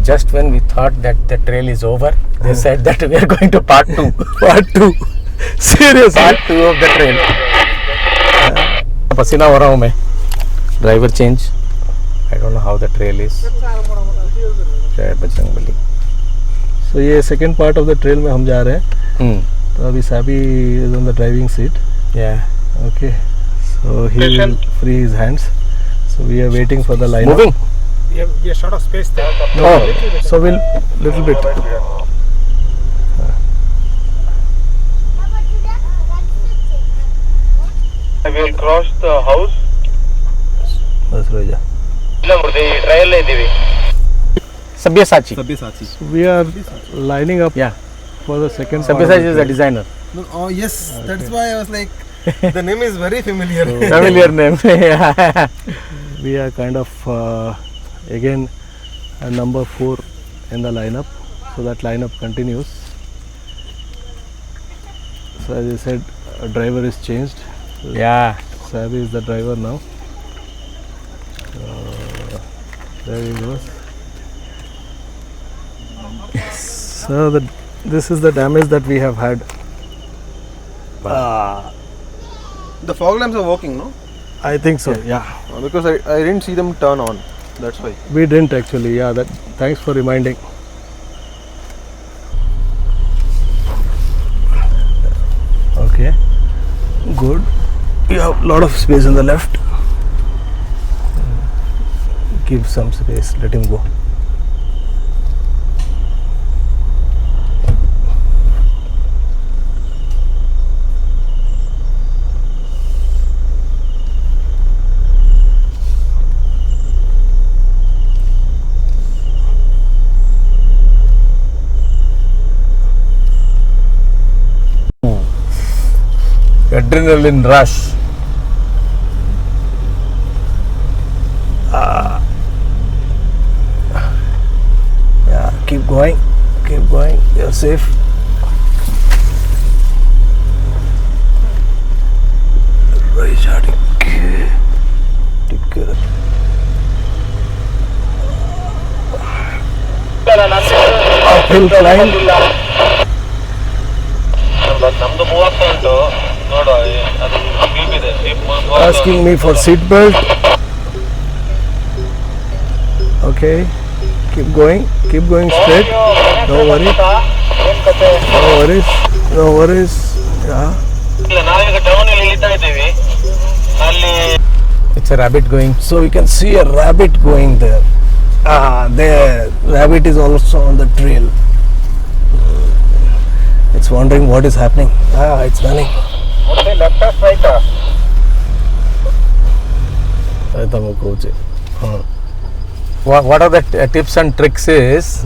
Just when we thought that the trail is over, they said that we are going to part 2. Part 2. Seriously? Part 2 of the trail. पसीना हो रहा हूँ मैं. Driver change. I don't know how the trail is. जय Bajrangbali. So ये second part of the trail में हम जा रहे हैं. तो अभी Sabi is on the driving seat. Yeah. Okay. So he will free his hands. So we are waiting for the line. Moving. We are short of space there. No. So we'll little bit. I will cross the house. बस रह जा. Trail ले देवी. Sabyasachi. We are lining up Yeah. for the second part. Sabyasachi is a designer. No, oh yes, that's why I was like, the name is very familiar. Familiar name. We are kind of again number 4 in the lineup, so that lineup continues. So as I said, driver is changed. Yeah. Sabi is the driver now. There he goes. So this is the damage that we have had. The fog lamps are working, no? I think so. Yeah. Because I didn't see them turn on. That's why. We didn't actually. Yeah. That. Thanks for reminding. Okay. Good. You have a lot of space on the left. Give some space. Let him go. Adrenaline rush. Yeah. Keep going. Keep going. You're safe. Uphill climb. ನಮ್ದು 30 ಉಂಟು ನೋಡುವ ಅದು deep ಇದೆ Asking me for seat belt. Okay. Keep going straight. No worry. No worries. No worries. Yeah. ಇಲ್ಲ ನಾವೀಗ town ಅಲ್ಲಿ ಇಳಿತಾ ಇದ್ದೀವಿ ಅಲ್ಲಿ It's a rabbit going. So we can see a rabbit going there. There. Rabbit is also on the trail. it's wondering what is happening. It's running. left or right? What are the tips and tricks is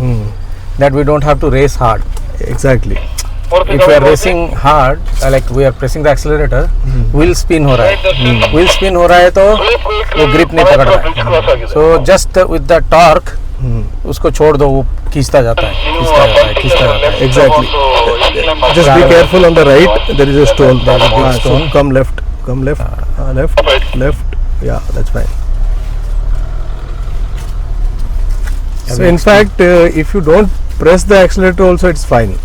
that we don't have to race hard. Exactly. If we are racing hard, like we are pressing the accelerator, wheel spin हो रहा है. Wheel spin हो रहा है तो वो grip नहीं पकड़ रहा है. So just with the torque, उसको छोड़ दो, वो खींचता जाता है, खींचता जाता है, खींचता जाता है. Exactly. Just be careful on the right. There is a stone. There is a big stone. So come left. Come left. Left. Yeah, that's fine. So in fact, if you don't press the accelerator, also it's fine.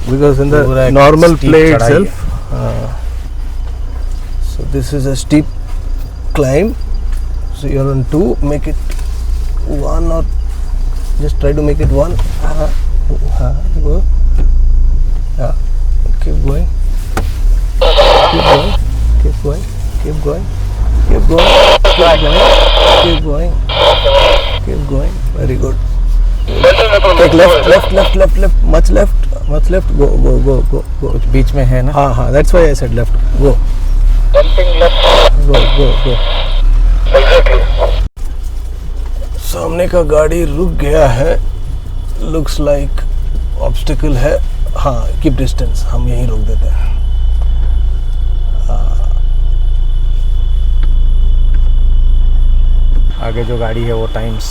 Because in the पूरा एक normal steep play चढ़ाई itself, so this is a steep climb. So you're on 2, make it 1 or just try to make it 1. Go. Yeah. Keep going. Keep going. Keep going. Keep going. Keep going. Keep going. Keep going. Keep going. Very good. Take left. Much left. Go. कुछ बीच में है ना. हाँ. That's why I said left. Go. Jumping left. Go. Exactly. सामने का गाड़ी रुक गया है. Looks like obstacle है. हाँ, keep distance. हम यहीं रोक देते हैं. आगे जो गाड़ी है वो टाइम्स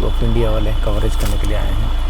ऑफ इंडिया वाले कवरेज करने के लिए आए हैं.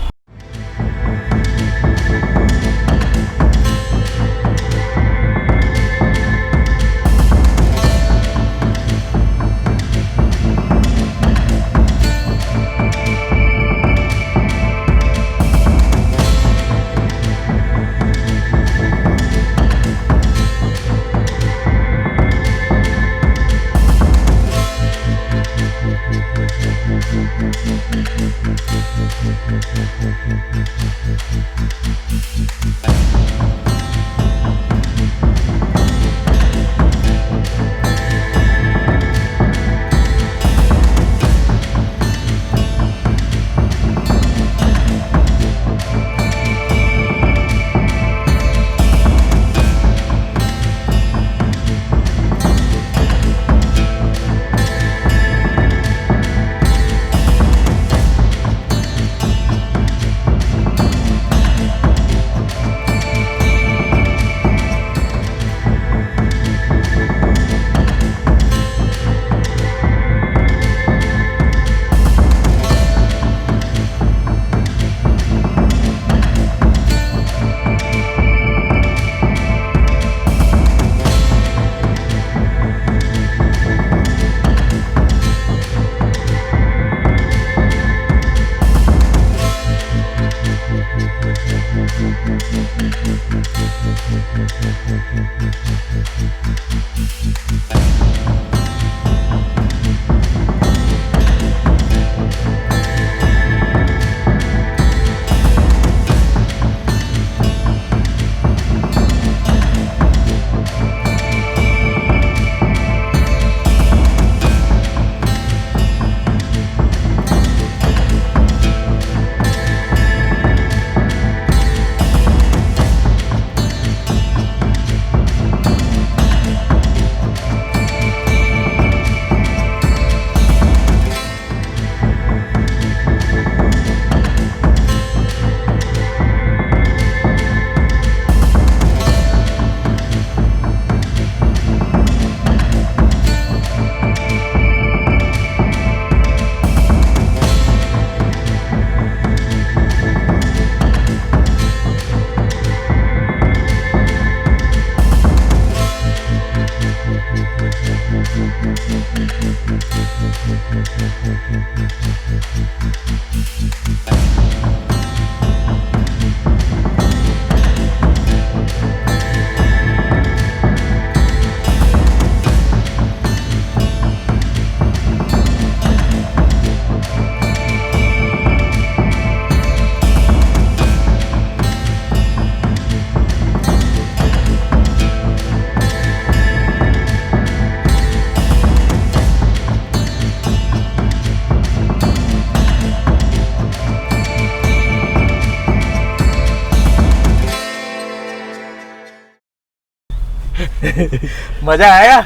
मजा आया।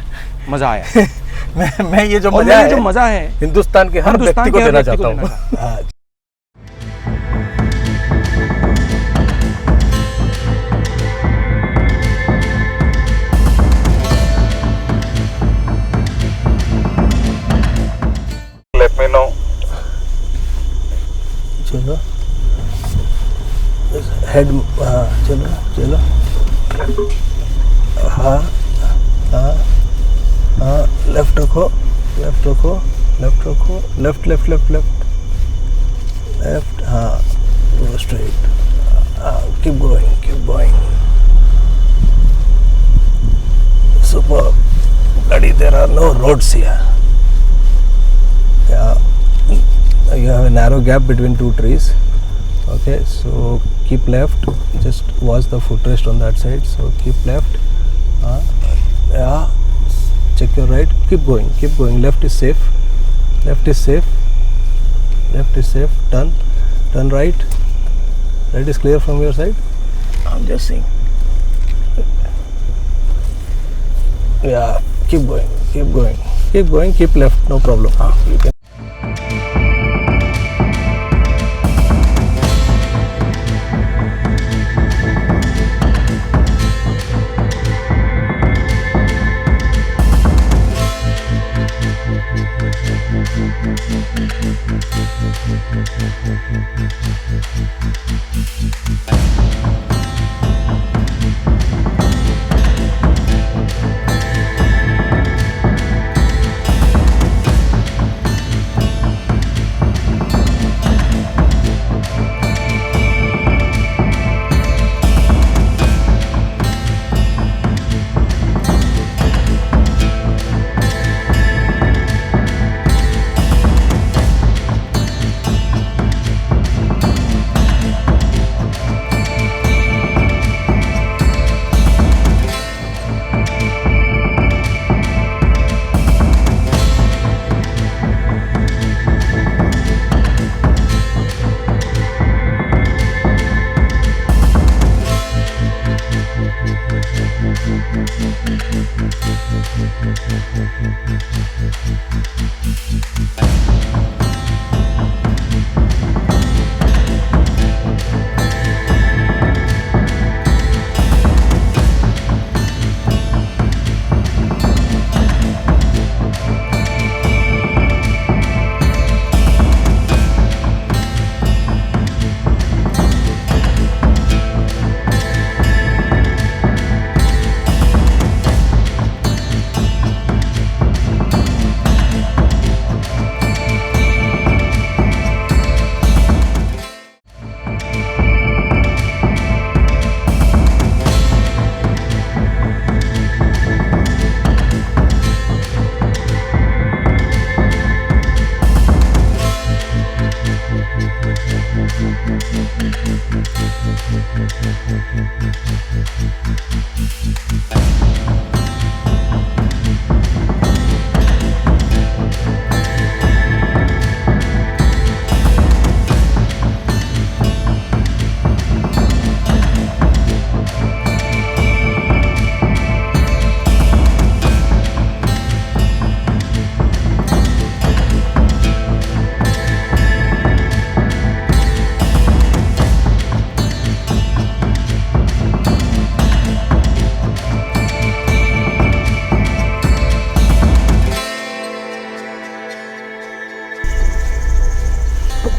मजा आया। मैं ये जो और मजा ये है जो मजा है हिंदुस्तान के हर हिंदुस्तान व्यक्ति को के हर देना व्यक्ति को चाहता हूँ। देना चाहता हूँ। हाँ Let me know. चलो हेड, हाँ चलो चलो, हाँ हाँ हाँ, लेफ्ट रखो, लेफ्ट रखो, लेफ्ट रखो, left left left left left, हाँ गो स्ट्रेट, हाँ कीप गोइंग सुपर गाड़ी, there are no roads here, you have a narrow gap between two trees. Okay, so keep left, just watch the footrest on that side, so keep left, yeah, check your right, keep going, left is safe, left is safe, turn right is clear from your side, I'm just seeing, yeah, keep going, keep left, no problem, you can.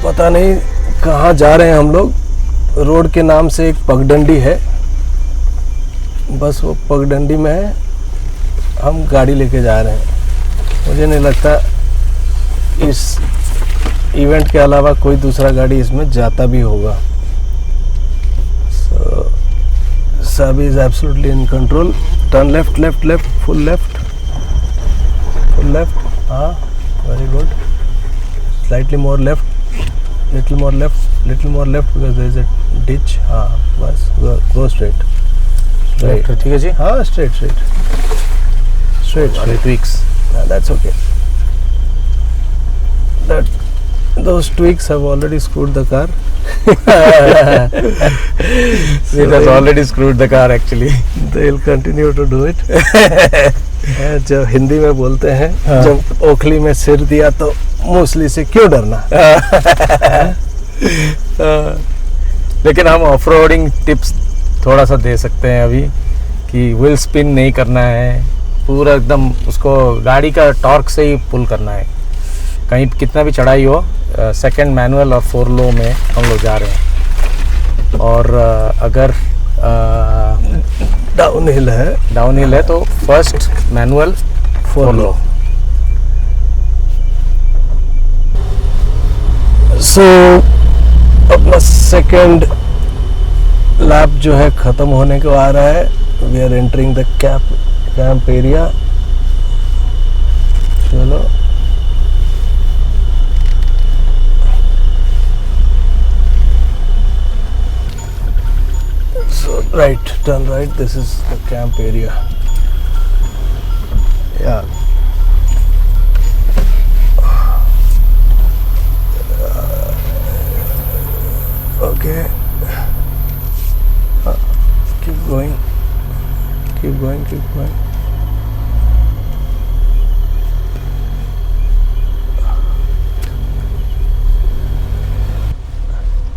पता नहीं कहाँ जा रहे हैं हम लोग। Road के नाम से एक पगडंडी है, बस वो पगडंडी में है, हम गाड़ी लेके जा रहे हैं। मुझे नहीं लगता इस इवेंट के अलावा कोई दूसरा गाड़ी इसमें जाता भी होगा। सो Sabi is absolutely in control. Turn left, left, left, full left, full left. Very good. Slightly more left, little more left, little more left because there is a ditch. बस go straight. Straight. ठीक है जी। हाँ, straight, straight. Straight, straight. Tweaks. That's okay. Those tweaks have already screwed the car. It has already screwed the car actually. They will continue to do it. जब हिंदी में बोलते हैं, हाँ। जब ओखली में सिर दिया तो मूसली से क्यों डरना? लेकिन हम ऑफ रोडिंग टिप्स थोड़ा सा दे सकते हैं अभी कि व्हील स्पिन नहीं करना है, पूरा एकदम उसको गाड़ी का टॉर्क से ही पुल करना है, कहीं कितना भी चढ़ाई हो। सेकंड मैनुअल और 4 लो में हम लोग जा रहे हैं, और अगर डाउन हिल है तो फर्स्ट मैनुअल 4 लो। सो अपना सेकंड लैप जो है खत्म होने को आ रहा है। We are entering the camp area. चलो so right, turn right, this is the camp area. Yeah, okay. Keep going.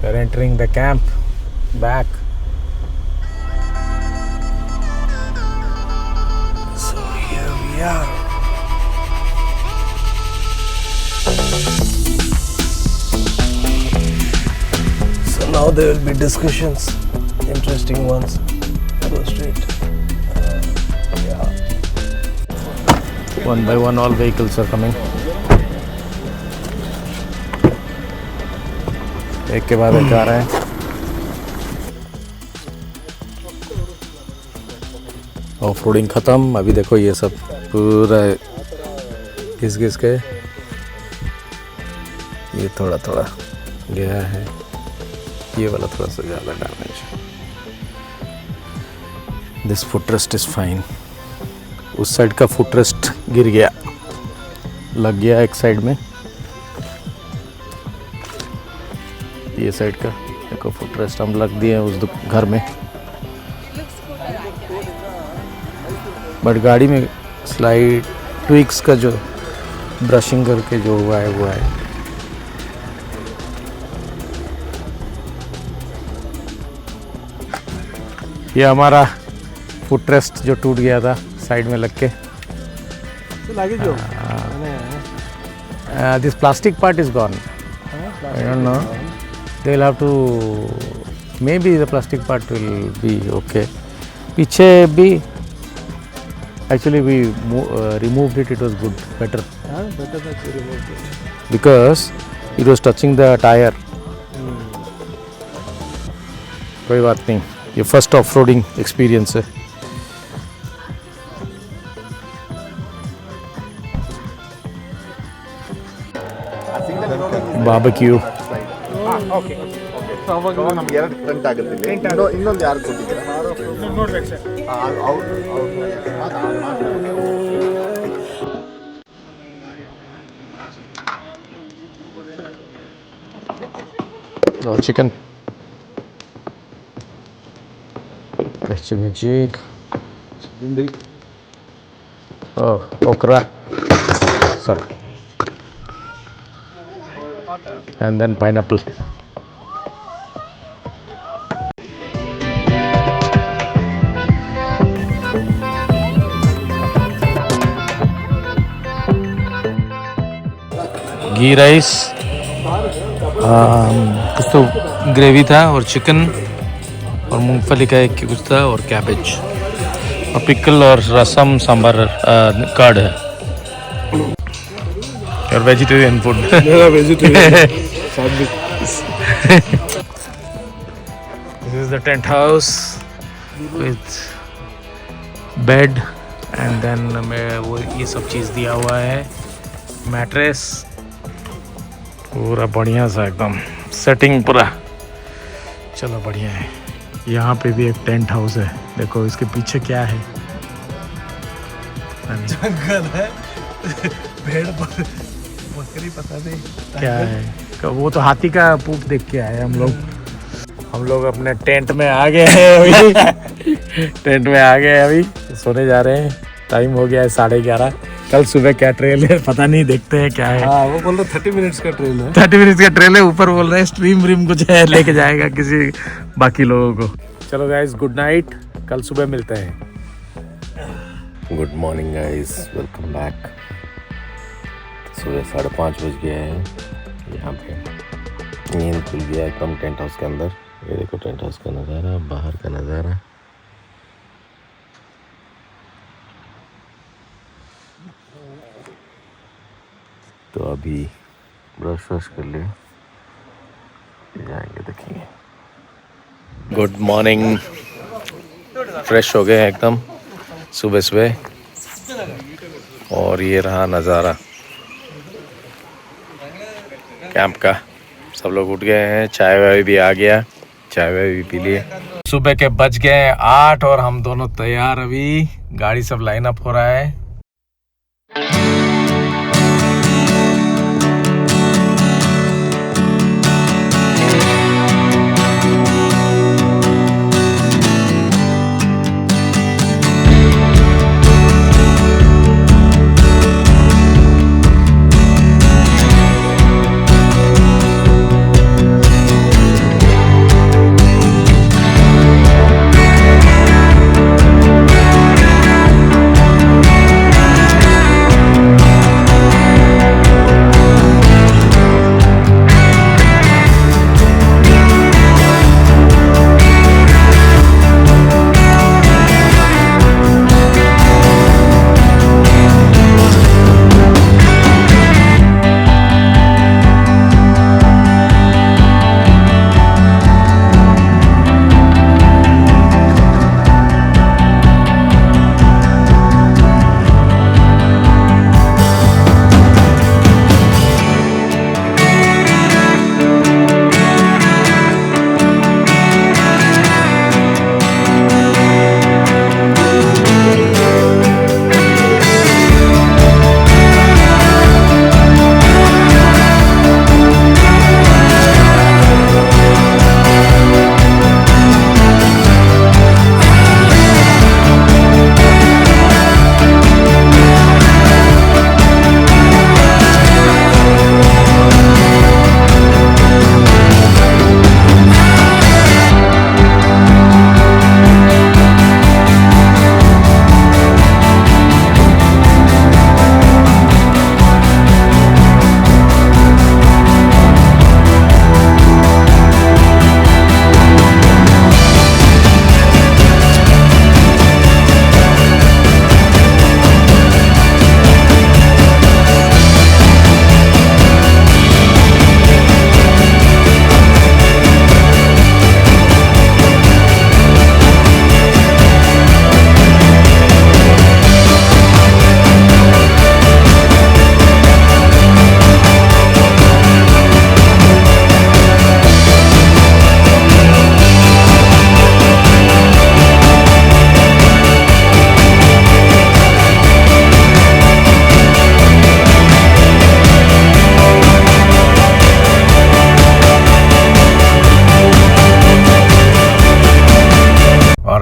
We are entering the camp back. So here we are. So now there will be discussions, interesting ones. Go straight. Yeah. One by one all vehicles are coming. एक के बाद एक आ रहा है। Off roading ख़त्म। अभी देखो ये सब पूरा घिस के ये थोड़ा गया है, ये वाला थोड़ा सा ज़्यादा damage. This footrest is fine. उस साइड का फुटरेस्ट गिर गया, लग गया एक साइड में। ये साइड का देखो फुटरेस्ट हम लग दिए उस घर में, बट गाड़ी में स्लाइड ट्विक्स का जो ब्रशिंग करके जो हुआ है वो है। ये हमारा फुटरेस्ट जो टूट गया था साइड में लग के। This plastic part is gone. I don't know, they will have to, maybe the plastic part will be okay. पीछे भी actually we removed it was good, better that you removed it because it was touching the tire. कोई बात नहीं, ये first off roading experience है। Barbecue ಅವಾಗ ನಮ್ಗೆ ಎರಡು ಡಿಫ್ರೆಂಟ್ ಆಗುತ್ತೆ. ಇನ್ನೊಂದು ಯಾರು ಕೊಟ್ಟಿದ್ದೀರಾ ನೋಡ್ಬೇಕು sir. chicken, magic, oh okra, sorry, and then pineapple. Ghee rice, कुछ तो ग्रेवी था, और चिकन और मूंगफली का एक कुछ था, और कैबेज और पिकल और रसम सांभर कर्ड है। और वेजिटेरियन फूड। मेरा vegetarian This is the tent house with bed and then वो ये सब चीज़ दिया हुआ है, मैट्रेस पूरा बढ़िया सा एकदम सेटिंग पूरा। चलो बढ़िया है। यहाँ पे भी एक टेंट हाउस है, देखो इसके पीछे क्या है, जंगल है, पेड़ पर बकरी पता नहीं क्या है। वो तो हाथी का पूप देख के आए हम लोग अपने टेंट में आ गए हैं अभी टेंट में आ गए अभी सोने जा रहे हैं। टाइम हो गया है 11:30। कल सुबह क्या ट्रेल है पता नहीं, देखते हैं क्या है। हाँ वो बोल रहे 30 मिनट्स का ट्रेन है। 30 मिनट का ट्रेल है, ऊपर बोल रहे हैं स्ट्रीम व्रीम कुछ है लेके जाएगा किसी बाकी लोगों को। चलो गाइस गुड नाइट, कल सुबह मिलते हैं। Good morning guys, welcome back. सुबह 5:30 बज गया है। यहाँ पे नींद खुल गया एकदम टेंट हाउस के अंदर। ये देखो टेंट हाउस का नज़ारा, बाहर का नज़ारा। तो अभी ब्रश वश कर ले जाएंगे, देखेंगे। गुड मॉर्निंग, फ्रेश हो गए एकदम सुबह सुबह। और ये रहा नज़ारा कैंप का। सब लोग उठ गए हैं, चाय वाय भी आ गया, चाय वाय भी पी लिए। सुबह के बज गए 8 और हम दोनों तैयार। अभी गाड़ी सब लाइन अप हो रहा है।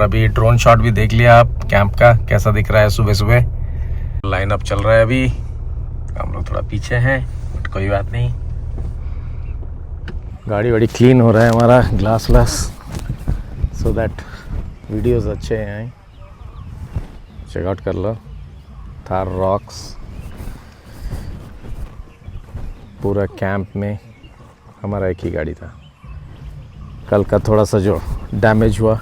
अभी ड्रोन शॉट भी देख लिया आप कैंप का, कैसा दिख रहा है सुबह सुबह। लाइन अप चल रहा है अभी, हम लोग थोड़ा पीछे हैं बट कोई बात नहीं। गाड़ी बड़ी क्लीन हो रहा है हमारा, ग्लास सो दैट वीडियोस अच्छे हैं। चेकआउट कर लो थार रॉक्स। पूरा कैंप में हमारा एक ही गाड़ी था। कल का थोड़ा सा जो डैमेज हुआ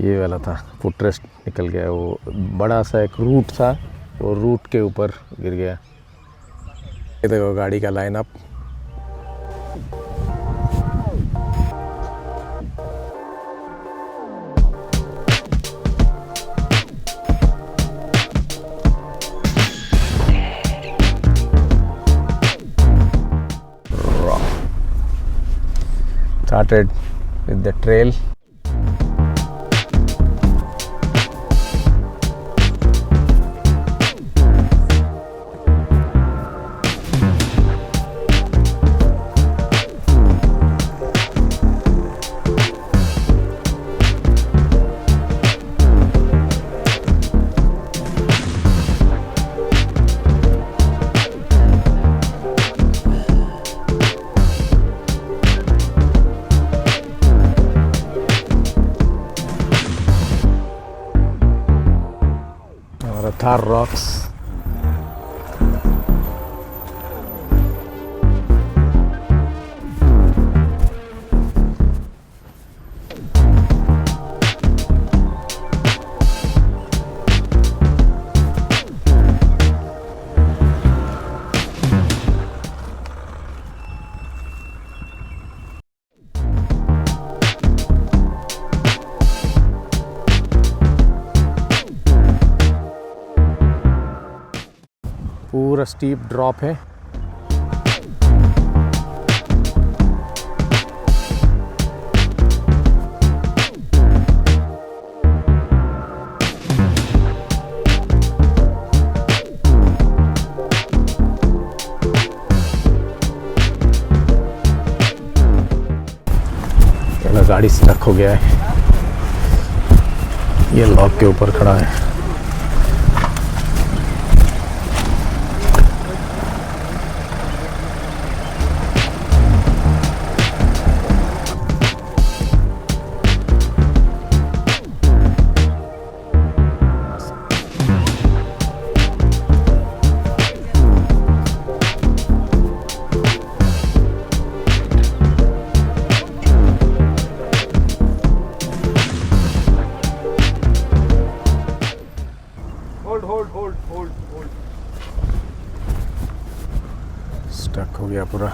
ये वाला था, फुटरेस्ट निकल गया। वो बड़ा सा एक रूट था, वो रूट के ऊपर गिर गया। ये देखो गाड़ी का lineup. Started with the trail. Thar rocks. पूरा स्टीप ड्रॉप है. गाड़ी स्टक हो गया है. ये लॉक के ऊपर खड़ा है. स्टक हो गया पूरा.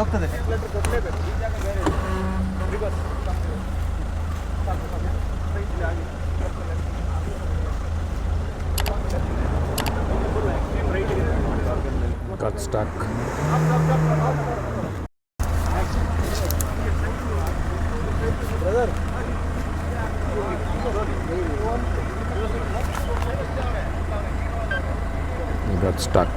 ಹೋಗ್ತದೆ. Got stuck. Got stuck.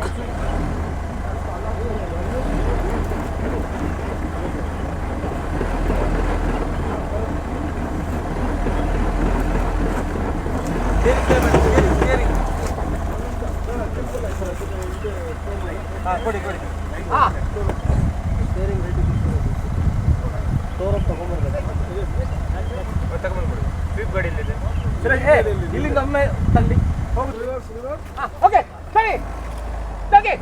ಇಲ್ಲಿಂದ ಒಮ್ಮೆ ತಲ್ಲಿ ಓಕೆ ಸರಿ ತಗಿ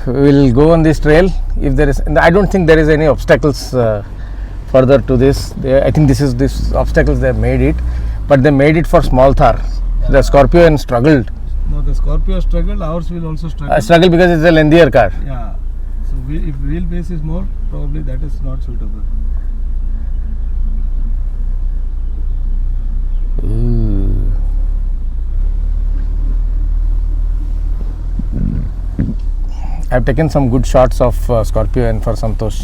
we will go on this trail. If there is, I don't think there is any obstacles further to this. I think this obstacles they have made it, but they made it for small Thar. The Scorpion struggled. No, the Scorpio struggled. Ours will also struggle. Struggle because it's a lengthier car. Yeah. So if wheelbase is more, probably that is not suitable. Ooh. I have taken some good shots of Scorpio and for Santosh.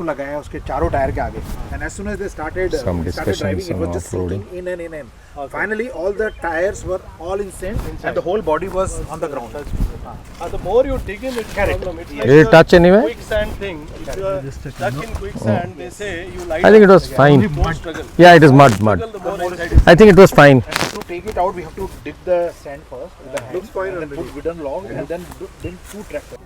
लगाया उसके चारों tyre के आगे and as soon as they started discussion, driving, it was just off-roading. sinking in and in and finally all the tires were all inside and the whole body was on the ground. The more you dig in, it's Correct. problem. It's Did it touch anyway? quicksand thing. If you are stuck in quicksand, they say you lie I think it down. was fine. More struggle. Yeah, it is mud. The more inside is I think it was fine. And to take it out we have to dig the sand first with the hand. Looks fine and then put wooden log and then bring two tractors.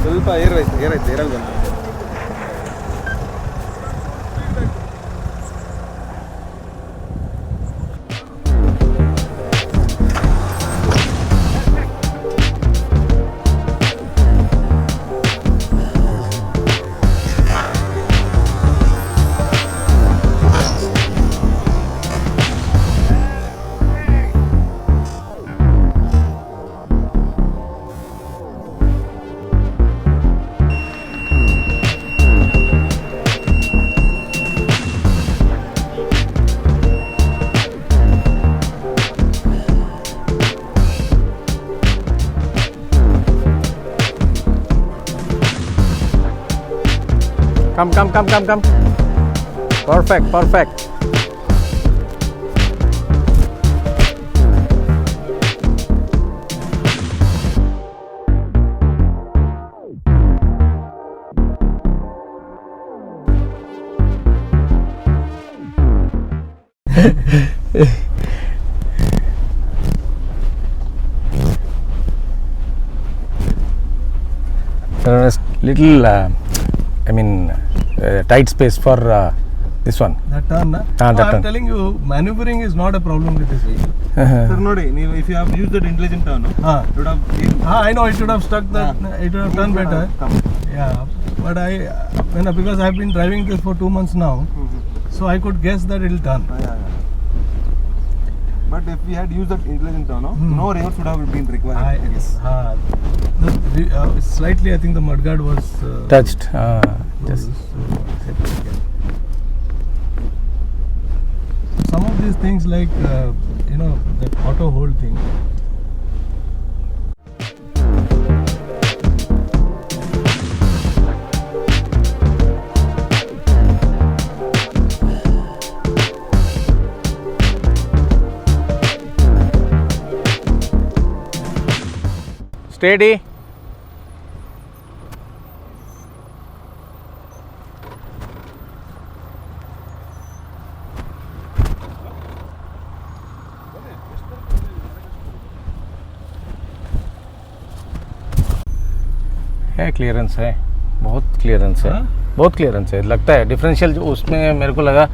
ಸ್ವಲ್ಪ ಏರೈತೆ ಏರಲ್ಲಿ ಬಂತು. Come. Perfect. There was little, tight space for this one. That turn, na? That I'm turn. telling you, maneuvering is not a problem with this vehicle. Sir ನೋಡಿ ನೀವು if you have use that intelligent turn would have I know it would have stuck that, it would have done better. Yeah, but because I've been driving this for 2 months now, so I could guess that it'll turn. But if we had use that intelligent turn no reverse would have been required. Slightly, I think the mudguard was Touched. Just. Some of these things like that auto hold thing. Steady. है clearance है, बहुत clearance है, बहुत clearance है। लगता है differential जो उसमें मेरे को लगा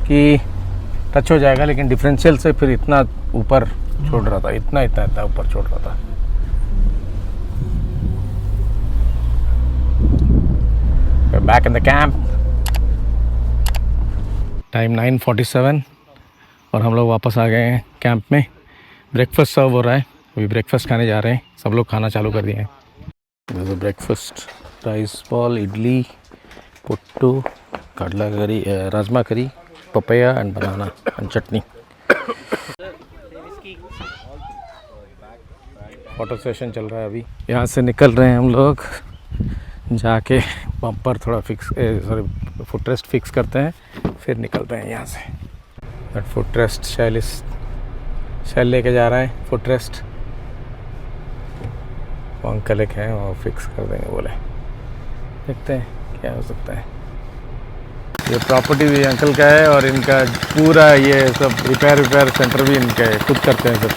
कि टच हो जाएगा, लेकिन डिफरेंशियल से फिर इतना ऊपर छोड़ रहा था, इतना ऊपर छोड़ रहा था। Back in the camp, time 9:47 और हम लोग वापस आ गए हैं कैंप में। ब्रेकफास्ट सर्व हो रहा है, अभी ब्रेकफास्ट खाने जा रहे हैं, सब लोग खाना चालू कर दिए हैं। Breakfast rice ball, idli, puttu, kadla करी, राजमा करी, papaya and banana and chutney. Photo session चल रहा है अभी। यहाँ से निकल रहे हैं हम लोग, जाके बम्पर थोड़ा फिक्स, फुट रेस्ट फिक्स करते हैं, फिर निकल रहे हैं यहाँ से। फुट रेस्ट शैल लेके जा रहा है फुट रेस्ट, वो अंकल एक हैं और फिक्स कर देंगे बोले, देखते हैं क्या हो सकता है। ये प्रॉपर्टी भी अंकल का है और इनका पूरा ये सब रिपेयर सेंटर भी इनका है, खुद करते हैं सब।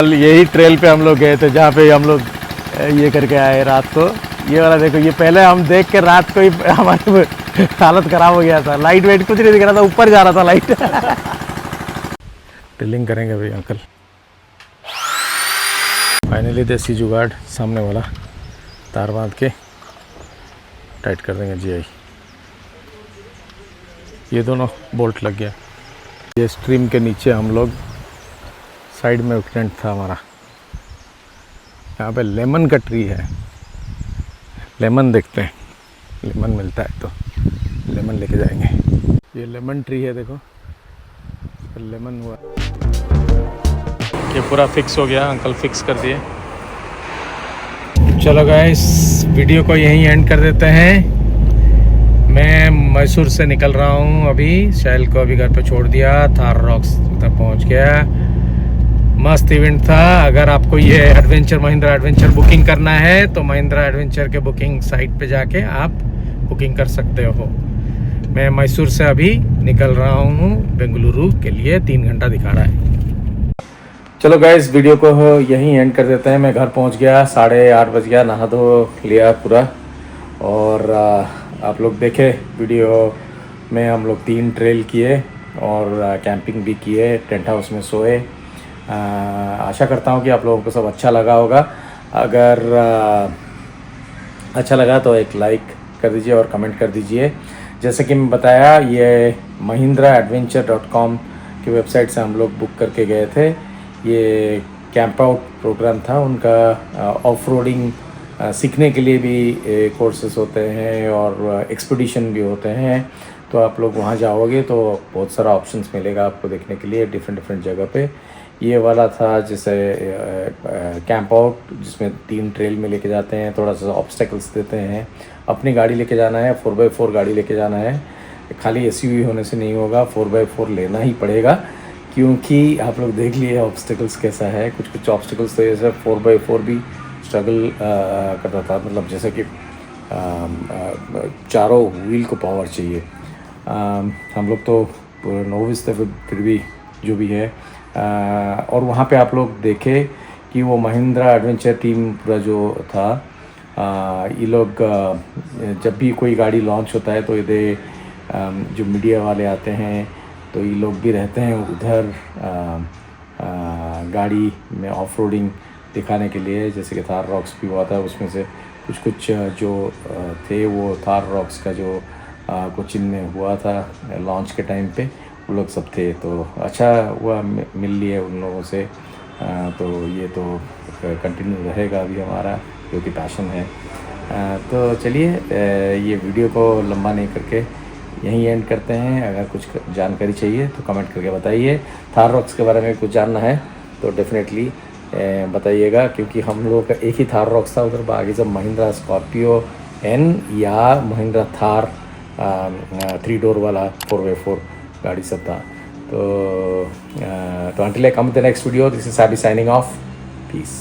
कल यही ट्रेल पे हम लोग गए थे जहाँ पे हम लोग ये करके आए रात को। ये वाला देखो, ये पहले हम देख के रात को ही हमारी हालत ख़राब हो गया था, लाइट वेट कुछ नहीं दिख रहा था, ऊपर जा रहा था लाइट। ड्रिलिंग करेंगे भाई अंकल। फाइनली देसी जुगाड़, सामने वाला तार बांध के टाइट कर देंगे जीआई। ये दोनों बोल्ट लग गया। ये स्ट्रीम के नीचे हम लोग, साइड में टेंट था हमारा, यहाँ पे लेमन का ट्री है, लेमन देखते हैं, लेमन मिलता है तो लेमन लेके जाएंगे। ये लेमन ट्री है देखो, लेमन हुआ। ये पूरा फिक्स हो गया, अंकल फिक्स कर दिए। चलो गाइस, वीडियो को यहीं एंड कर देते हैं। मैं मैसूर से निकल रहा हूँ अभी, शैल को अभी घर पे छोड़ दिया, थार रॉक्स तक पहुँच गया। मस्त इवेंट था। अगर आपको ये एडवेंचर, महिंद्रा एडवेंचर बुकिंग करना है तो महिंद्रा एडवेंचर के बुकिंग साइट पे जाके आप बुकिंग कर सकते हो। मैं मैसूर से अभी निकल रहा हूँ बेंगलुरु के लिए, 3 घंटा दिखा रहा है। चलो गाइस, वीडियो को यहीं एंड कर देते हैं। मैं घर पहुँच गया, 8:30 बज गया, नहा धो लिया पूरा। और आप लोग देखे वीडियो में, हम लोग 3 ट्रेल किए और कैंपिंग भी किए, टेंट हाउस में सोए। आशा करता हूँ कि आप लोगों को सब अच्छा लगा होगा। अगर अच्छा लगा तो एक लाइक कर दीजिए और कमेंट कर दीजिए। जैसे कि मैं बताया, ये mahindraadventure.com की वेबसाइट से हम लोग बुक करके गए थे। ये कैंप आउट प्रोग्राम था उनका। ऑफ रोडिंग सीखने के लिए भी कोर्सेस होते हैं और एक्सपीडिशन भी होते हैं। तो आप लोग वहाँ जाओगे तो बहुत सारा ऑप्शंस मिलेगा आपको देखने के लिए, डिफरेंट जगह पे। ये वाला था जैसे कैंप आउट, जिसमें 3 ट्रेल में लेके जाते हैं, थोड़ा सा ऑब्स्टेकल्स देते हैं। अपनी गाड़ी लेके जाना है, 4x4 गाड़ी लेके जाना है। खाली SUV होने से नहीं होगा, 4x4 लेना ही पड़ेगा, क्योंकि आप लोग देख लिए ऑब्स्टेकल्स कैसा है। कुछ ऑब्स्टेकल्स तो जैसे 4x4 भी स्ट्रगल करता था, मतलब जैसे कि चारों व्हील को पावर चाहिए। हम लोग तो नोविस थे, फिर भी जो भी है। और वहाँ पे आप लोग देखे कि वो महिंद्रा एडवेंचर टीम पूरा जो था, ये लोग जब भी कोई गाड़ी लॉन्च होता है तो ये जो मीडिया वाले आते हैं तो ये लोग भी रहते हैं उधर गाड़ी में ऑफ रोडिंग दिखाने के लिए। जैसे कि थार रॉक्स भी हुआ था, उसमें से कुछ जो थे वो थार रॉक्स का जो कोचिन में हुआ था लॉन्च के टाइम पे, वो लोग सब थे। तो अच्छा हुआ मिल लिए उन लोगों से। तो ये तो कंटिन्यू रहेगा अभी हमारा, जो कि पैशन है। तो चलिए, ये वीडियो को लंबा नहीं करके यहीं एंड करते हैं। अगर कुछ जानकारी चाहिए तो कमेंट करके बताइए। थार रॉक्स के बारे में कुछ जानना है तो डेफिनेटली बताइएगा, क्योंकि हम लोग का एक ही थार रॉक्स था, उधर बाकी सब महिंद्रा स्कॉर्पियो N या महिंद्रा थार 3 डोर वाला 4x4 गाड़ी सब था। तो until I come with the next video, this is Sabi signing off. Peace.